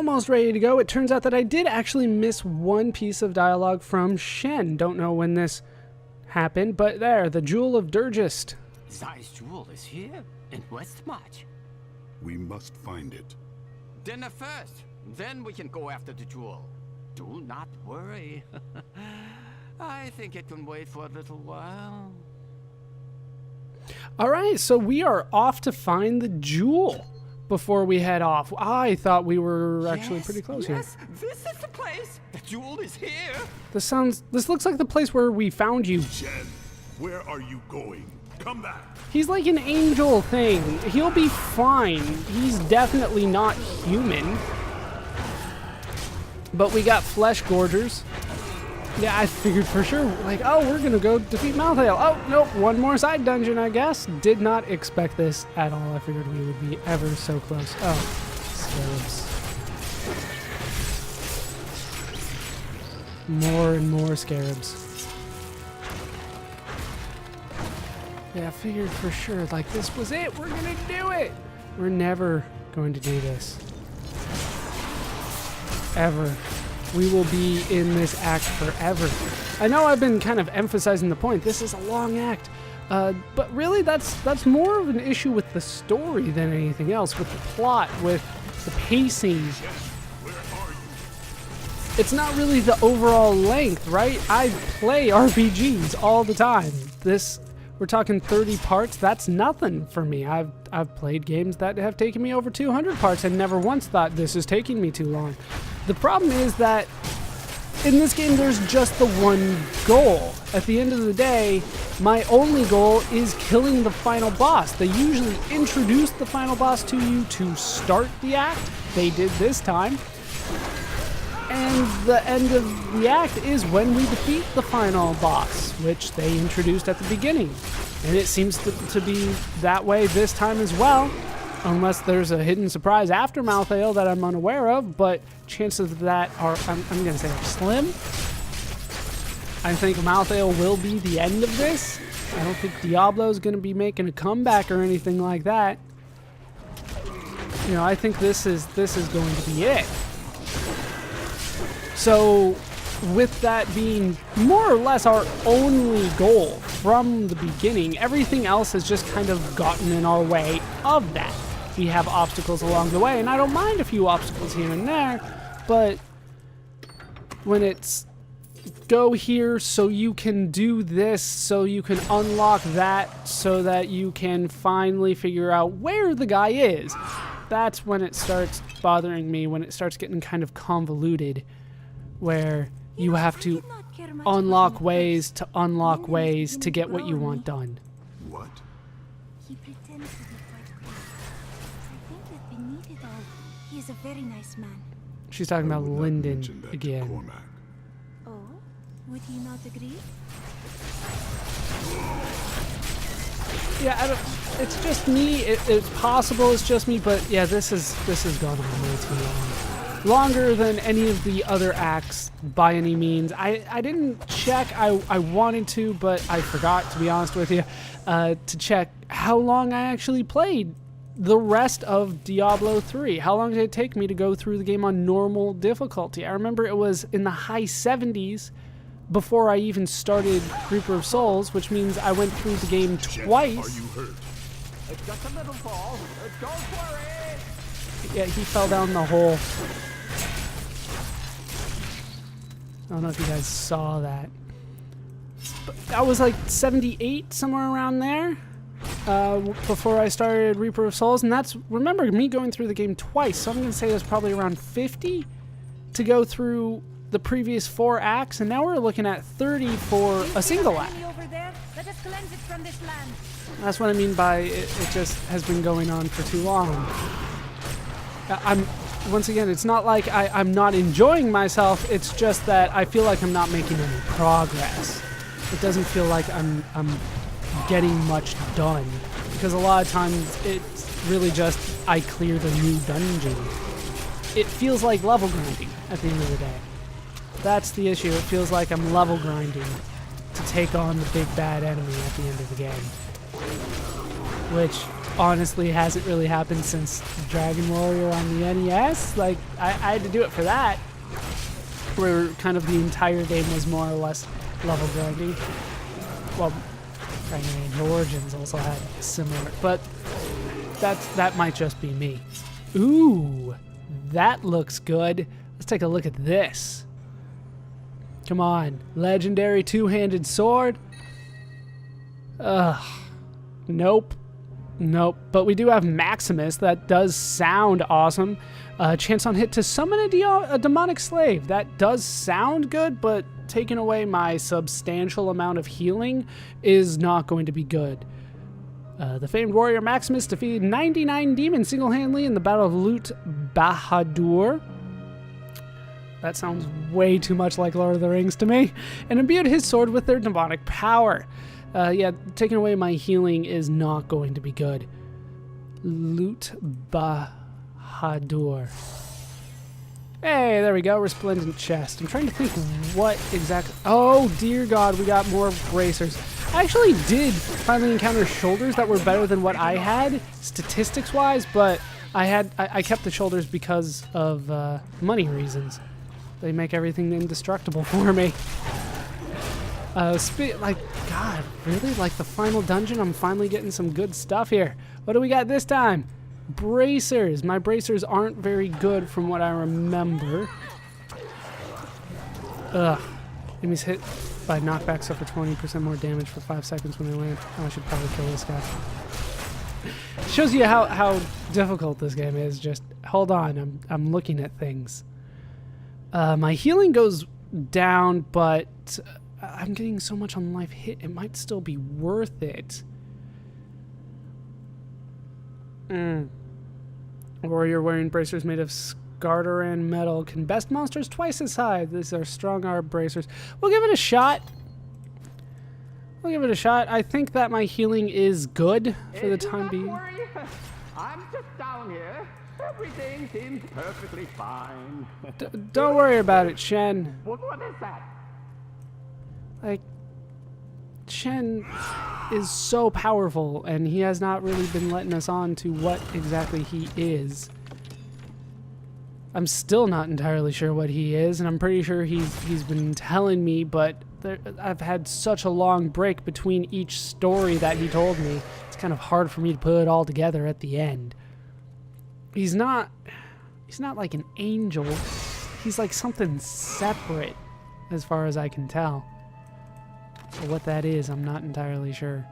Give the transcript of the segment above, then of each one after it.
almost ready to go. It turns out that I did actually miss one piece of dialogue from Shen. Don't know when this happened, but there, the Jewel of Durgist. Zai's jewel is here in Westmarch. We must find it. Dinner first, then we can go after the jewel. Do not worry. I think it can wait for a little while. All right, so we are off to find the jewel before we head off. I thought we were actually pretty close here. Yes, this is the place. The jewel is here. This looks like the place where we found you. Shen, where are you going? Come back. He's like an angel thing. He'll be fine. He's definitely not human. But we got flesh gorgers. Yeah, I figured for sure, like, oh, we're gonna go defeat Malthael. Oh, nope, one more side dungeon, I guess. Did not expect this at all. I figured we would be ever so close. Oh, scarabs. More and more scarabs. Yeah, I figured for sure, like, this was it. We're gonna do it. We're never going to do this. Ever. We will be in this act forever. I know I've been kind of emphasizing the point. This is a long act. But really, that's more of an issue with the story than anything else, with the plot, with the pacing. It's not really the overall length, right? I play RPGs all the time. We're talking 30 parts. That's nothing for me. I've played games that have taken me over 200 parts and never once thought this is taking me too long. The problem is that in this game there's just the one goal. At the end of the day, my only goal is killing the final boss. They usually introduce the final boss to you to start the act. They did this time. And the end of the act is when we defeat the final boss, which they introduced at the beginning. And it seems to be that way this time as well, unless there's a hidden surprise after Malthael that I'm unaware of, but chances of that are, I'm going to say, are slim. I think Malthael will be the end of this. I don't think Diablo is going to be making a comeback or anything like that. You know, I think this is going to be it. So, with that being more or less our only goal from the beginning, everything else has just kind of gotten in our way of that. We have obstacles along the way, and I don't mind a few obstacles here and there, but when it's go here so you can do this, so you can unlock that, so that you can finally figure out where the guy is, that's when it starts bothering me, when it starts getting kind of convoluted, where you have to unlock ways to get what you want done. What? He pretends to be quite quiet. I think that beneath it all, he is a very nice man. She's talking about Lyndon again. Cormac. Oh? Would he not agree? Yeah, I don't, it's just me. It's possible it's just me, but yeah, this has gone on way too long. Longer than any of the other acts by any means. I didn't check. I wanted to, but I forgot, to be honest with you, to check how long I actually played the rest of Diablo 3. How long did it take me to go through the game on normal difficulty? I remember it was in the high 70s before I even started Reaper of Souls, which means I went through the game twice. Are you hurt? It's just a little fall. Don't worry. Yeah, he fell down the hole. I don't know if you guys saw that. But I was like 78, somewhere around there, before I started Reaper of Souls. And that's, remember, me going through the game twice. So I'm going to say it was probably around 50 to go through the previous 4 acts. And now we're looking at 30 for a single act. That's what I mean by it just has been going on for too long. Once again, it's not like I'm not enjoying myself, it's just that I feel like I'm not making any progress. It doesn't feel like I'm getting much done, because a lot of times it's really just I clear the new dungeon. It feels like level grinding at the end of the day. That's the issue. It feels like I'm level grinding to take on the big bad enemy at the end of the game. Which honestly hasn't really happened since Dragon Warrior on the NES. Like, I had to do it for that, where kind of the entire game was more or less level grinding. Well, I mean, Origins also had similar, but that might just be me. Ooh, that looks good. Let's take a look at this. Come on, legendary two-handed sword. Ugh, nope. Nope, but we do have Maximus. That does sound awesome. Chance on hit to summon a demonic slave. That does sound good, but taking away my substantial amount of healing is not going to be good. The famed warrior Maximus defeated 99 demons single-handedly in the Battle of Lut Bahadur. That sounds way too much like Lord of the Rings to me. And imbued his sword with their demonic power. Yeah, taking away my healing is not going to be good. Lut Bahadur. Hey, there we go. Resplendent chest. I'm trying to think what exactly... Oh, dear God, we got more bracers. I actually did finally encounter shoulders that were better than what I had, statistics-wise, but I kept the shoulders because of money reasons. They make everything indestructible for me. Like, God, really? Like the final dungeon? I'm finally getting some good stuff here. What do we got this time? Bracers. My bracers aren't very good from what I remember. Ugh. Enemies hit by knockback suffer 20% more damage for 5 seconds when they land. Oh, I should probably kill this guy. Shows you how difficult this game is. Just hold on. I'm looking at things. My healing goes down, but I'm getting so much on life hit, it might still be worth it. Warrior wearing bracers made of Scardoran metal can best monsters twice as high. These are strong arm bracers. We'll give it a shot. We'll give it a shot. I think that my healing is good for the time being. I'm just down here. Everything seems perfectly fine. Don't worry about it, Shen. What is that? Like, Shen is so powerful, and he has not really been letting us on to what exactly he is. I'm still not entirely sure what he is, and I'm pretty sure he's been telling me, but I've had such a long break between each story that he told me. It's kind of hard for me to put it all together at the end. He's not like an angel. He's like something separate, as far as I can tell. But what that is, I'm not entirely sure.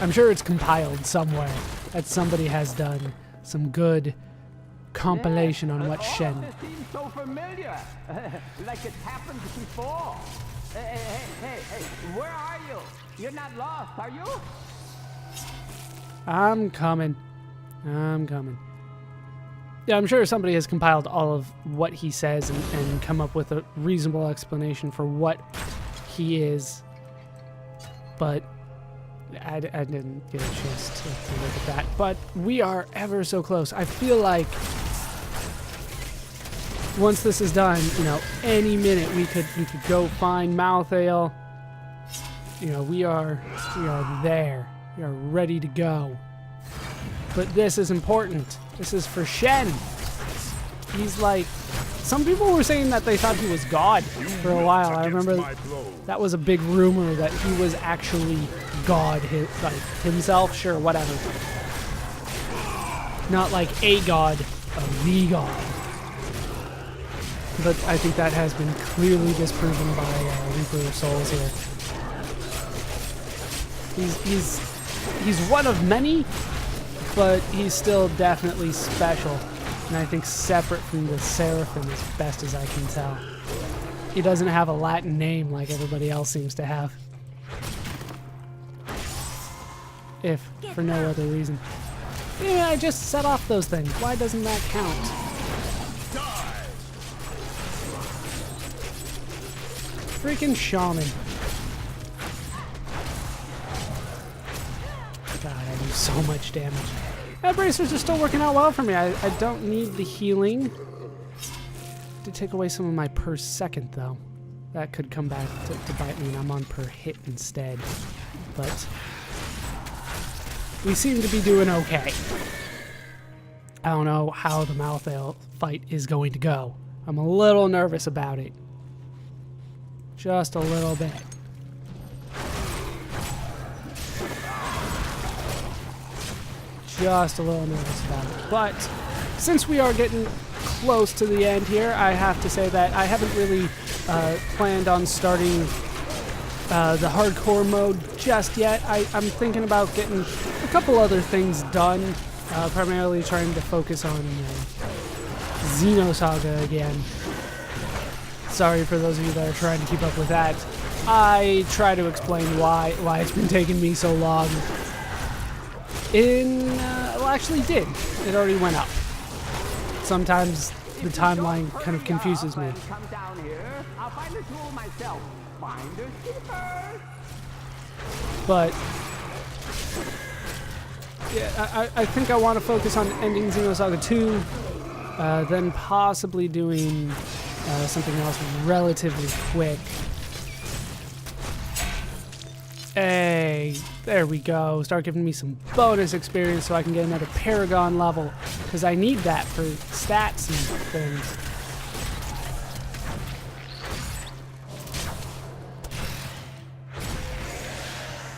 I'm sure it's compiled somewhere, that somebody has done some good compilation on what Shen. This seems so familiar, like it happened before. Hey, where are you? You're not lost, are you? I'm coming. Yeah, I'm sure somebody has compiled all of what he says and come up with a reasonable explanation for what he is. But I didn't get a chance to look at that. But we are ever so close. I feel like once this is done, you know, any minute we could go find Malthael. You know, we are there. We are ready to go. But this is important. This is for Shen. He's like... Some people were saying that they thought he was God for a while. I remember that was a big rumor that he was actually God, like himself. Sure, whatever. Not like a god, the god. But I think that has been clearly disproven by Reaper of Souls here. He's one of many, but he's still definitely special. And I think separate from the Seraphim as best as I can tell. He doesn't have a Latin name like everybody else seems to have. If for no other reason. Yeah, I just set off those things. Why doesn't that count? Freaking shaman. God, I do so much damage. That bracers are still working out well for me. I don't need the healing to take away some of my per second, though. That could come back to bite me, and I'm on per hit instead. But we seem to be doing okay. I don't know how the Malthael fight is going to go. I'm a little nervous about it. Just a little bit. Just a little nervous about it. But since we are getting close to the end here, I have to say that I haven't really planned on starting the hardcore mode just yet. I'm thinking about getting a couple other things done, primarily trying to focus on Xenosaga again. Sorry for those of you that are trying to keep up with that. I try to explain why it's been taking me so long. Well, actually did. It already went up. Sometimes the timeline kind of confuses me. Come down here. I'll find the jewel myself. Find the keeper. But yeah, I think I want to focus on ending Xenosaga 2, then possibly doing something else relatively quick. Hey, there we go. Start giving me some bonus experience so I can get another Paragon level, because I need that for stats and things.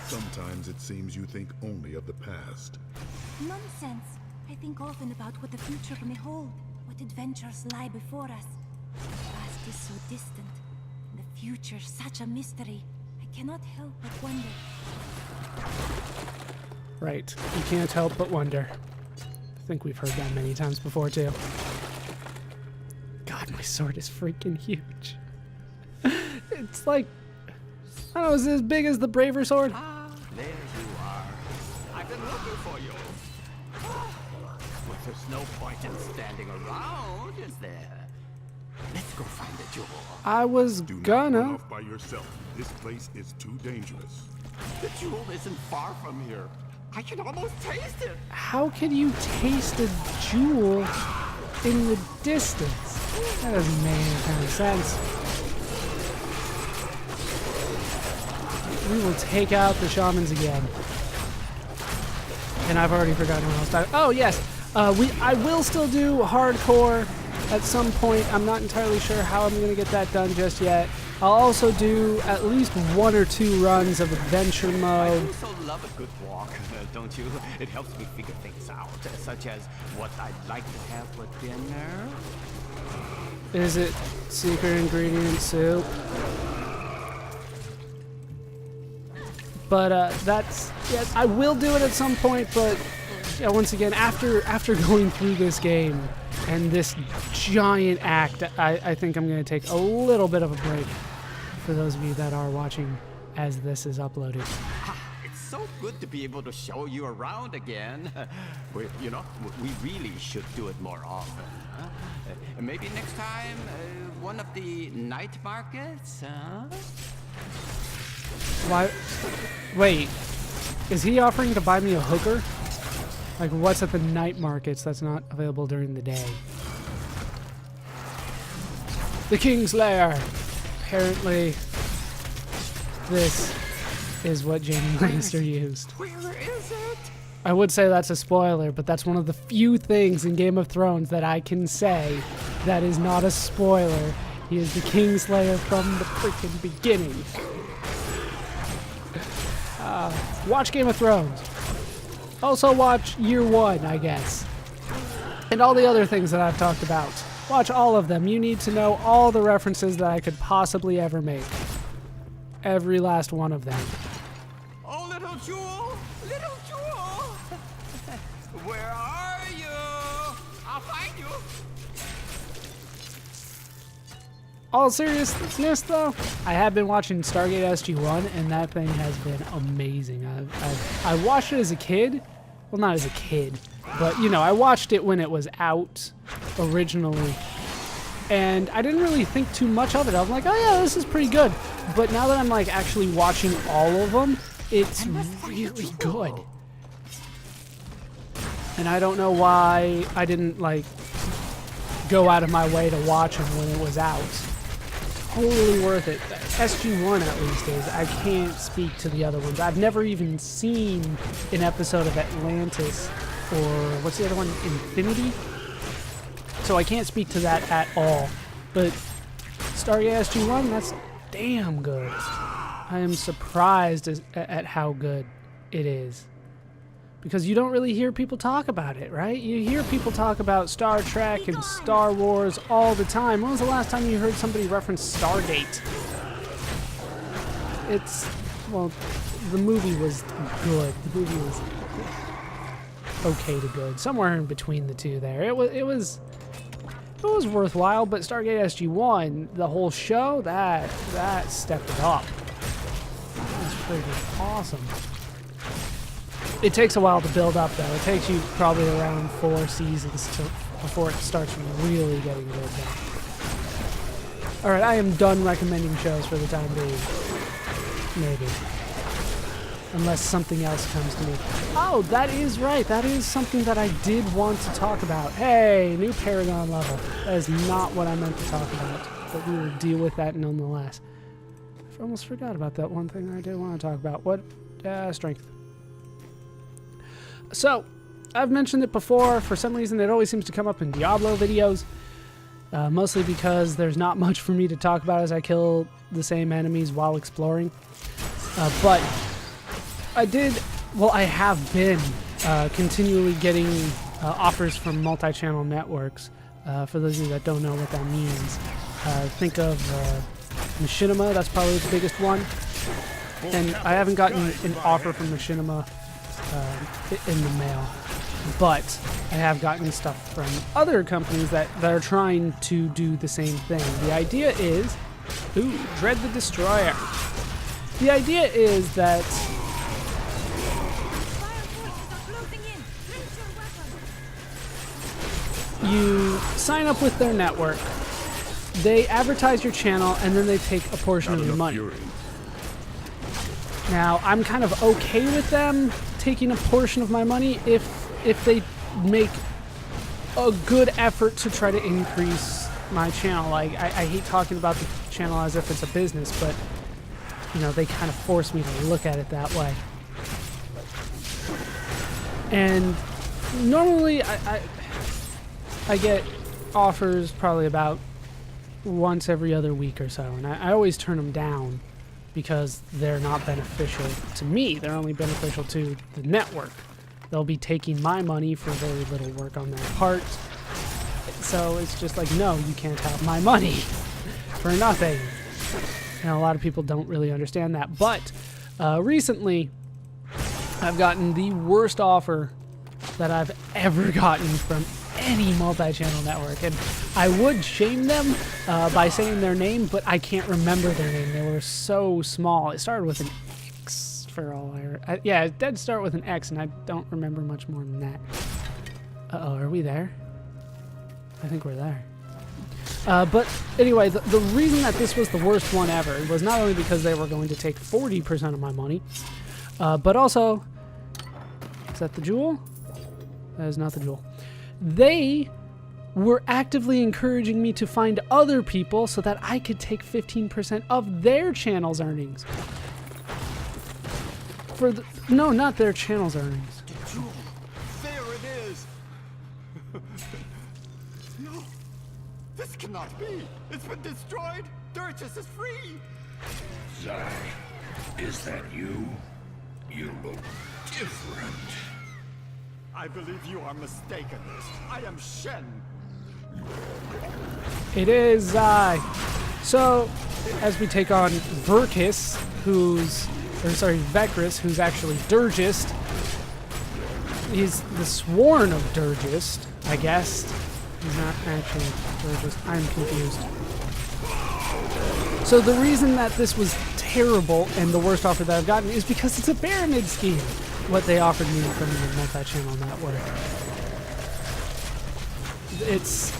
Sometimes it seems you think only of the past. Nonsense. I think often about what the future may hold, what adventures lie before us. The past is so distant, and the future such a mystery. I cannot help but wonder. Right. You can't help but wonder. I think we've heard that many times before, too. God, my sword is freaking huge. It's like, I don't know, is it as big as the Braver sword? Ah, there you are. I've been looking for you. But there's no point in standing around, is there? Let's go find the jewel. I was Do not gonna. run off by yourself. This place is too dangerous. The jewel isn't far from here. I can almost taste it. How can you taste a jewel in the distance? That doesn't make any kind of sense. We will take out the shamans again. And I've already forgotten what else. Oh yes, I will still do hardcore at some point. I'm not entirely sure how I'm going to get that done just yet. I'll also do at least 1 or 2 runs of adventure I mode. also love a good walk, don't you? It helps me figure things out, such as what I'd like to have for dinner. Is it secret ingredient soup? But that's, yeah, I will do it at some point, but yeah, once again, after going through this game and this giant act, I think I'm going to take a little bit of a break for those of you that are watching as this is uploaded. It's so good to be able to show you around again. We really should do it more often. Huh? Maybe next time, one of the night markets, huh? Why? Wait, is he offering to buy me a hooker? Like, what's at the night markets that's not available during the day? The King's Lair. Apparently, this is what Jaime Lannister used. Where is it? I would say that's a spoiler, but that's one of the few things in Game of Thrones that I can say that is not a spoiler. He is the Kingslayer from the freaking beginning. Watch Game of Thrones. Also watch Year One, I guess. And all the other things that I've talked about. Watch all of them. You need to know all the references that I could possibly ever make. Every last one of them. Oh, little jewel! Little jewel! Where are you? I'll find you! All seriousness though, I have been watching Stargate SG-1 and that thing has been amazing. I watched it as a kid. Well, not as a kid, but you know, I watched it when it was out originally. And I didn't really think too much of it. I'm like, oh yeah, this is pretty good. But now that I'm like actually watching all of them, it's really good. And I don't know why I didn't like go out of my way to watch them when it was out. totally worth it. SG1 at least is. I can't speak to the other ones. I've never even seen an episode of Atlantis or what's the other one? Infinity? So I can't speak to that at all. But Stargate SG1, that's damn good. I am surprised at how good it is. Because you don't really hear people talk about it, right? You hear people talk about Star Trek and Star Wars all the time. When was the last time you heard somebody reference Stargate? Well, the movie was good. The movie was okay to good. Somewhere in between the two there. It was worthwhile, but Stargate SG-1, the whole show, that stepped it up. That's freaking awesome. It takes a while to build up, though. It takes you probably around 4 seasons before it starts really getting good. Alright, I am done recommending shows for the time being. Maybe. Unless something else comes to me. Oh, that is right. That is something that I did want to talk about. Hey, new Paragon level. That is not what I meant to talk about, but we will deal with that nonetheless. I almost forgot about that one thing I did want to talk about. What? Strength. So, I've mentioned it before. For some reason, it always seems to come up in Diablo videos. Mostly because there's not much for me to talk about as I kill the same enemies while exploring. But I have been continually getting offers from multi-channel networks. For those of you that don't know what that means, think of Machinima, that's probably the biggest one. And I haven't gotten an offer from Machinima in the mail, but I have gotten stuff from other companies that are trying to do the same thing. The idea is, Dread the Destroyer. The idea is that you sign up with their network, they advertise your channel, and then they take a portion of your money. Now, I'm kind of okay with them taking a portion of my money if they make a good effort to try to increase my channel. Like, I hate talking about the channel as if it's a business, but, you know, they kind of force me to look at it that way. And normally, I get offers probably about once every other week or so, and I always turn them down because they're not beneficial to me. They're only beneficial to the network. They'll be taking my money for very little work on their part. So it's just like, no, you can't have my money for nothing. And a lot of people don't really understand that. But recently, I've gotten the worst offer that I've ever gotten from any multi-channel network, and I would shame them by saying their name, but I can't remember their name. They were so small. It started with an X for all yeah, it did start with an X, and I don't remember much more than that. Uh-oh, are we there? I think we're there. But anyway, the reason that this was the worst one ever was not only because they were going to take 40% of my money, but also, is that the jewel? That is not the jewel. They were actively encouraging me to find other people so that I could take 15% of their channel's earnings. No, not their channel's earnings. The jewel. There it is. No, this cannot be. It's been destroyed. Durgis is free. Zai, is that you? You look different. I believe you are mistaken. I am Shen. It is Zai. So, as we take on Vekris, who's actually Durgist. He's the sworn of Durgist, I guess. He's not actually Durgist. I'm confused. So the reason that this was terrible and the worst offer that I've gotten is because it's a pyramid scheme. What they offered me from the multi-channel network. It's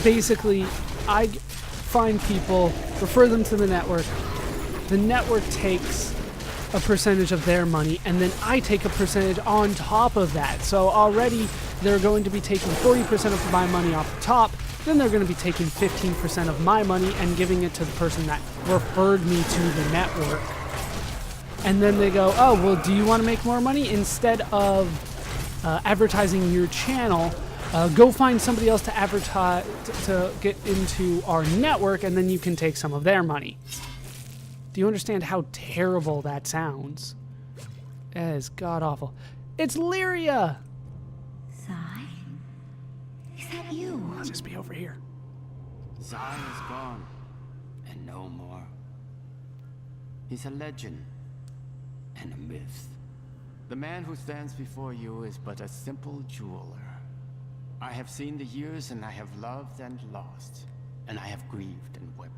basically, I find people, refer them to the network takes a percentage of their money, and then I take a percentage on top of that. So already they're going to be taking 40% of my money off the top, then they're going to be taking 15% of my money and giving it to the person that referred me to the network. And then they go, oh, well, do you want to make more money? Instead of advertising your channel, go find somebody else to advertise, to get into our network, and then you can take some of their money. Do you understand how terrible that sounds? That is god-awful. It's Lyria! Sai? Is that you? I'll just be over here. Zai is gone, and no more. He's a legend and a myth. The man who stands before you is but a simple jeweler. I have seen the years, and I have loved and lost, and I have grieved and wept.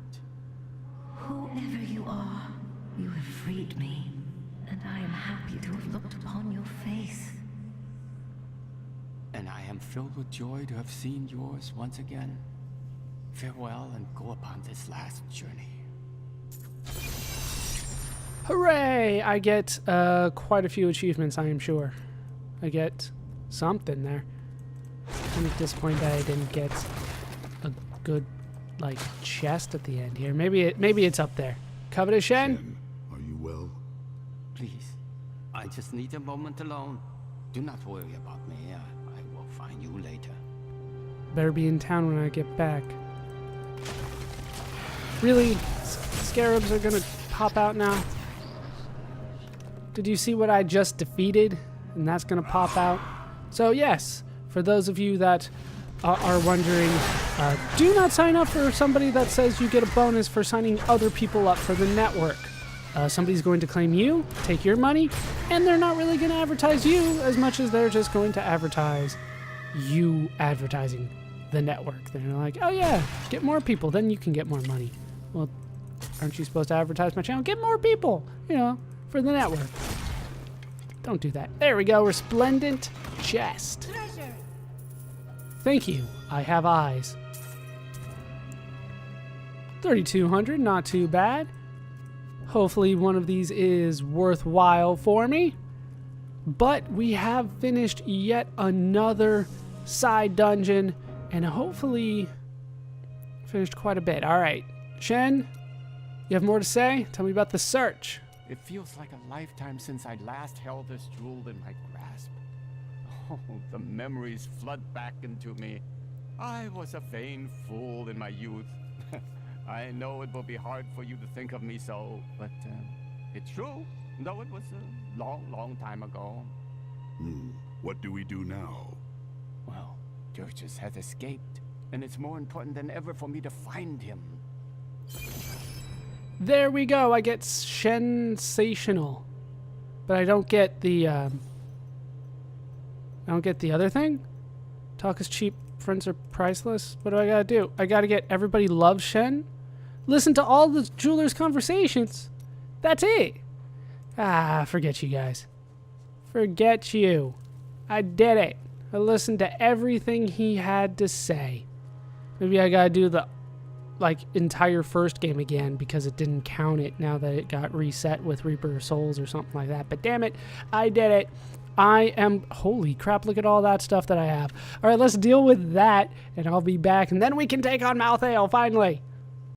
Whoever you are, you have freed me, and I am happy to have looked upon your face. And I am filled with joy to have seen yours once again. Farewell, and go upon this last journey. Hooray! I get quite a few achievements, I am sure. I get something there. I'm disappointed that I didn't get a good, like, chest at the end here. Maybe it's up there. Covetous Shen? Shen, are you well? Please, I just need a moment alone. Do not worry about me. I will find you later. Better be in town when I get back. Really? Scarabs are gonna pop out now? Did you see what I just defeated? And that's gonna pop out? So yes, for those of you that are wondering, do not sign up for somebody that says you get a bonus for signing other people up for the network. Somebody's going to claim you, take your money, and they're not really going to advertise you as much as they're just going to advertise you advertising the network. They're like, oh yeah, get more people, then you can get more money. Well, aren't you supposed to advertise my channel? Get more people, you know, for the network. Don't do that. There we go, resplendent chest. Treasure! Thank you. I have eyes. 3,200, not too bad. Hopefully one of these is worthwhile for me. But we have finished yet another side dungeon, and hopefully finished quite a bit. All right, Shen, you have more to say? Tell me about the search. It feels like a lifetime since I last held this jewel in my grasp. Oh, the memories flood back into me. I was a vain fool in my youth. I know it will be hard for you to think of me so, but it's true, though it was a long, long time ago. What do we do now? Well, Dirges has escaped, and it's more important than ever for me to find him. There we go. I get Shensational, but I don't get the other thing. Talk is cheap, friends are priceless. What do I gotta do? I gotta get everybody loves Shen. Listen to all the jeweler's conversations. That's it. Ah, forget you guys. Forget you. I did it. I listened to everything he had to say. Maybe I gotta do the entire first game again because it didn't count it now that it got reset with Reaper of Souls or something like that. But damn it, I did it. I am, holy crap, look at all that stuff that I have. All right, let's deal with that, and I'll be back, and then we can take on Malthael, finally.